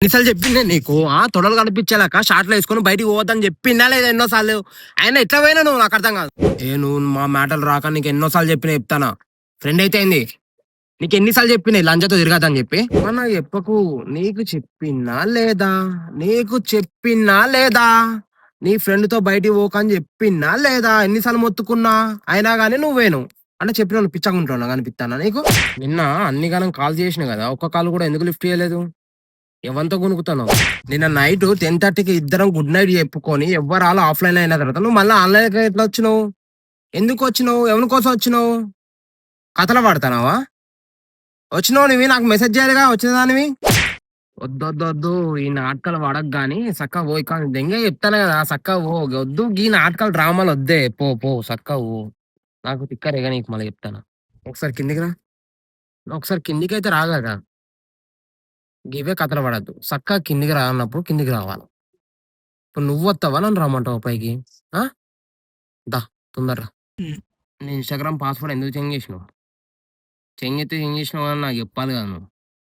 ఎన్నిసార్లు చెప్పిందే నీకు తొడలు కనిపించేలాక షార్ట్లు వేసుకొని బయటికి పోవద్దని చెప్పిందా లేదా ఎన్నోసార్లు? ఆయన ఎట్లా పోయినా నువ్వు నాకు అర్థం కాదు. నువ్వు మా మాటలు రాక నీకు ఎన్నోసార్లు చెప్పినా చెప్తానా. ఫ్రెండ్ అయితే అయింది. నీకు ఎన్నిసార్లు చెప్పినాయి లంచతో తిరగదని చెప్పి నాకు చెప్పకు. నీకు చెప్పినా లేదా? నీకు చెప్పినా లేదా? నీ ఫ్రెండ్ తో బయటికి పోకని చెప్పినా లేదా? ఎన్నిసార్లు మొత్తుకున్నా అయినా గానీ నువ్వేను అంటే చెప్పిన పిచ్చకుంటున్నా కనిపిస్తానా నీకు? నిన్న అన్ని గానం కాల్ చేసిన కదా, ఒక్క కాల్ కూడా ఎందుకు లిఫ్ట్ చేయలేదు? ఎవంతో కొనుక్కుతున్నావు? నిన్న నైట్ 10:30కి ఇద్దరం గుడ్ నైట్ చెప్పుకొని ఎవ్వరు ఆల్ ఆఫ్లైన్ అయిన తర్వాత నువ్వు మళ్ళీ ఆన్లైన్ ఎట్లా వచ్చినావు? ఎందుకు వచ్చినావు? ఎవరి కోసం వచ్చినావు? కథలు పడతానావా? వచ్చినావు నువ్వు నాకు మెసేజ్ చేయాలిగా వచ్చేదానివి. వద్దొద్దొద్దు ఈ నాటకాలు వాడకు గాని సక్క పో. ఇక దెంగే చెప్తాను కదా సక్క పో. వద్దు ఈ నాటకాలు డ్రామాలు వద్దే. పో పో సక్క పో. నాకు తిక్కరేగా నీకు మళ్ళీ చెప్తాను. ఒకసారి కిందికి రా. ఒకసారి కిందికి అయితే రాగదా. గివే కథలు పడద్దు. సక్క కిందికి రా అన్నప్పుడు కిందికి రావాలి. ఇప్పుడు నువ్వు వస్తావా నన్ను రమ్మంటావు పైకి? ఆ దా తొందరరా. నీ ఇన్స్టాగ్రామ్ పాస్వర్డ్ ఎందుకు చేంజ్ చేసినావు? చేంజ్ చేస్తే చేంజ్ చేసినావు అని నాకు చెప్పాలి కదా నువ్వు.